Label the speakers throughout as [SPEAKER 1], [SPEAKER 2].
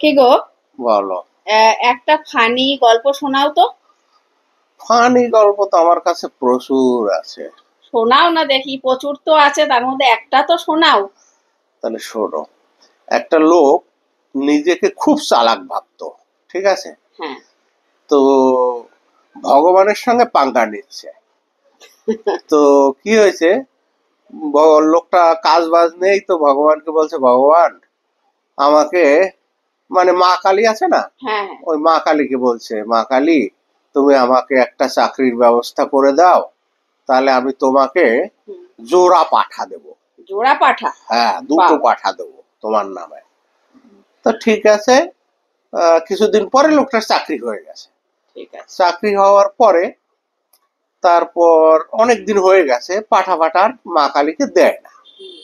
[SPEAKER 1] কি গো?
[SPEAKER 2] বলো।
[SPEAKER 1] একটা ফানি গল্প শোনাও তো।
[SPEAKER 2] ফানি গল্প তো আমার কাছে প্রচুর আছে।
[SPEAKER 1] শোনাও না দেখি, প্রচুর তো আছে, তার মধ্যে একটা তো শোনাও।
[SPEAKER 2] তাহলে শোনো। একটা লোক নিজেকে খুব চালাক ভাবতো। ঠিক আছে।
[SPEAKER 1] হ্যাঁ।
[SPEAKER 2] তো ভগবানের সঙ্গে পাঙ্গা নিচ্ছে। তো কি হয়েছে, লোকটা কাজ বাজ নেই, তো ভগবানকে বলছে, ভগবান আমাকে, মানে মা কালী আছে না,
[SPEAKER 1] হ্যাঁ হ্যাঁ।
[SPEAKER 2] ওই মা কালীকে বলছে, মা কালী তুমি আমাকে একটা চাকরির ব্যবস্থা করে দাও, তাহলে আমি তোমাকে
[SPEAKER 1] হুম,
[SPEAKER 2] জোড়া পাঠা দেবো।
[SPEAKER 1] জোড়া পাঠা।
[SPEAKER 2] হ্যাঁ, দুটো
[SPEAKER 1] বাবা।
[SPEAKER 2] পাঠা দেবো তোমার নামে। তো ঠিক আছে। কিছুদিন পরে লোকটার চাকরি হয়ে গেছে।
[SPEAKER 1] ঠিক আছে।
[SPEAKER 2] চাকরি হওয়ার পরে তারপর অনেক দিন হয়ে গেছে, পাঠা পাঠার মা কালীকে দেয় না।
[SPEAKER 1] হুম,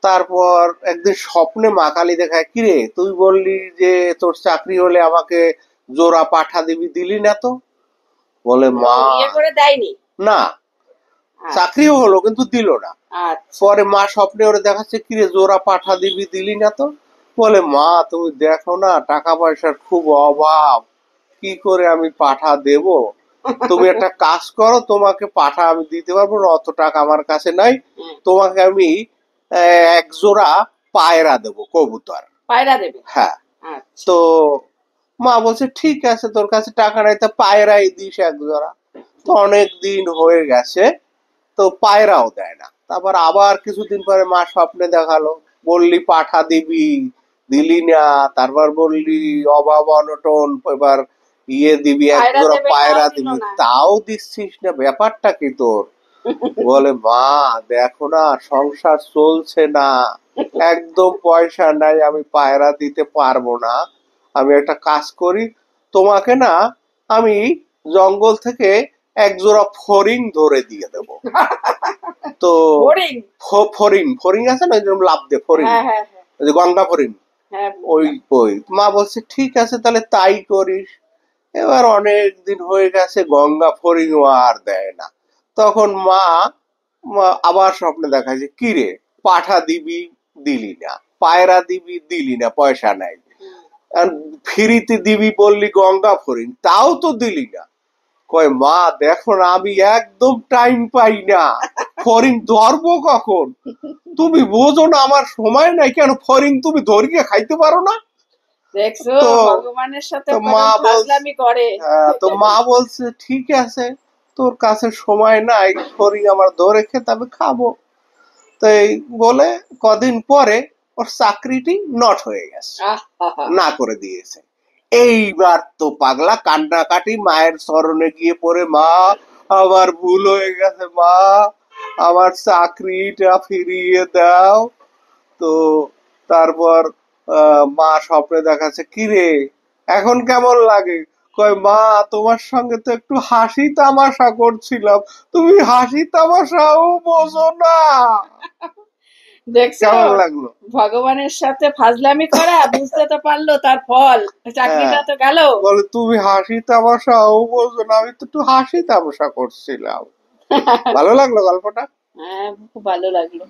[SPEAKER 2] তারপর একদিন স্বপ্নে মা কালী দেখায়, কিরে তুই বললি যে তোর চাকরি হলে আমাকে জোড়া পাঠা দিবি, দিলি না তো? বলে,
[SPEAKER 1] ও
[SPEAKER 2] মা
[SPEAKER 1] ইয়ে করে দেয়নি।
[SPEAKER 2] না,
[SPEAKER 1] আচ্ছা
[SPEAKER 2] চাকরিও হলো কিন্তু দিল না।
[SPEAKER 1] আচ্ছা।
[SPEAKER 2] পরে মা স্বপ্নে ওরে দেখাচ্ছে, কিরে জোড়া পাঠা দিবি, দিলি না তো? বলে, মা তুমি দেখো না টাকা পয়সার খুব অভাব, কি করে আমি পাঠা দেব? তুমি একটা কাজ করো, তোমাকে পাঠা আমি দিতে পারবো না, অত টাকা আমার কাছে নাই।
[SPEAKER 1] হুম,
[SPEAKER 2] তোমাকে আমি এক জোড়া পায়রা দেবো, কবুতর।
[SPEAKER 1] পায়রা দেবে।
[SPEAKER 2] হ্যাঁ।
[SPEAKER 1] আচ্ছা।
[SPEAKER 2] তো মা বলছে, ঠিক আছে তোর কাছে টাকা নাই, তা পায়রাই দিস এক জোড়া। তো অনেক দিন হয়ে গেছে, তো পায়রাও দেয় না। তারপর আবার কিছুদিন পরে মা স্বপ্নে দেখালো, বললি পাঠা দিবি, দিলি না। তারপর বললি অভাব অনটন, এবার দিবি, এক
[SPEAKER 1] পায়রা
[SPEAKER 2] জোড়া
[SPEAKER 1] দেবে, তাও
[SPEAKER 2] পায়রা
[SPEAKER 1] দিল
[SPEAKER 2] দিবি,
[SPEAKER 1] না।
[SPEAKER 2] তাও দিচ্ছিস না, ব্যাপারটা কি তোর? বলে, মা দেখো না সংসার চলছে না, একদম পয়সা নাই, আমি পায়রা দিতে পারবো না। আমি একটা কাজ করি, তোমাকে না আমি জঙ্গল থেকে এক জোড়া ফড়িং ধরে দিয়ে দেব। তো
[SPEAKER 1] বোরিং।
[SPEAKER 2] ফড়িং ফড়িং আছে না, যেরকম লাভ দে ফড়িং,
[SPEAKER 1] হ্যাঁ হ্যাঁ হ্যাঁ।
[SPEAKER 2] ওই যে গঙ্গা ফড়িং,
[SPEAKER 1] হ্যাঁ
[SPEAKER 2] ওই
[SPEAKER 1] বুঝলাম।
[SPEAKER 2] ওই মা বলছে, ঠিক আছে তাহলে তাই করিস। এবার অনেক দিন হয়ে গেছে, গঙ্গা ফড়িংও আর দেয় না। তখন মা আবার স্বপ্নে দেখায় যে, কি রে পাঠা দিবি, দিলি না, পায়রা দিবি, দিলি না, পয়সা নাই।
[SPEAKER 1] হুম।
[SPEAKER 2] আর ফ্রিতে দিবি বললি গঙ্গা ফড়িং, তাও তো দিলি না। কয়, মা দেখো না আমি একদম টাইম পাই না, ফড়িং ধরবো কখন? তুমি বোঝো না আমার সময় নাই, কেন ফড়িং তুমি ধরিয়ে খাইতে পারো না?
[SPEAKER 1] দেখছো,
[SPEAKER 2] তো
[SPEAKER 1] ভগবানের সাথে
[SPEAKER 2] তো মা
[SPEAKER 1] কেমন
[SPEAKER 2] বলছে,
[SPEAKER 1] ফাজলামি করে।
[SPEAKER 2] তো মা বলছে, ঠিক আছে তোর কাছে সময় নাই, ফড়িং আমার ধরে খেতে হবে, খাবো। তো এই বলে কদিন পরে ওর চাকরিটি নট হয়ে গেছে,
[SPEAKER 1] আহ হা।
[SPEAKER 2] না করে দিয়েছে। এইবার তো পাগলা কান্নাকাটি, মায়ের চরণে গিয়ে পড়ে, মা আমার ভুল হয়ে গেছে, মা আমার চাকরিটা ফিরিয়ে দাও। তো তারপর মা স্বপ্নে দেখাচ্ছে, কিরে এখন কেমন লাগে? কয়, মা তোমার সঙ্গে তো একটু হাসি তামাশা করছিলাম, তুমি হাসি তামাশাও বোঝো না।
[SPEAKER 1] দেখছো,
[SPEAKER 2] কেমন লাগলো?
[SPEAKER 1] ভগবানের সাথে ফাজলামি করা, বুঝতে তো পারলো তার ফল,
[SPEAKER 2] হ্যাঁ,
[SPEAKER 1] চাকরিটা তো গেল।
[SPEAKER 2] বলে তুমি হাসি তামাশাও বোঝো না, আমি তো একটু হাসি তামাশা করছিলাম। ভালো লাগলো গল্পটা?
[SPEAKER 1] হ্যাঁ খুব ভালো লাগলো।